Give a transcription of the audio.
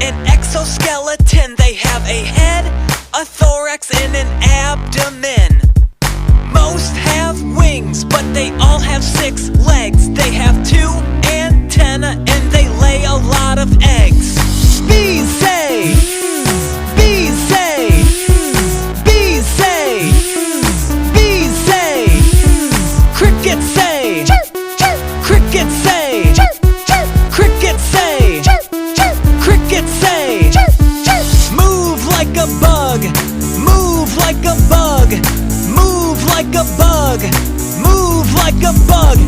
an exoskeleton. They have a head, a thorax, and an abdomen. Most have wings, but they all have 6 legs. They have 2 antennae and they lay a lot of eggs. Bees say, bees say, bees say, bees say, crickets say, crickets say, crickets say, crickets say, move like a bug, move like a bug, move like a bug, move like a bug.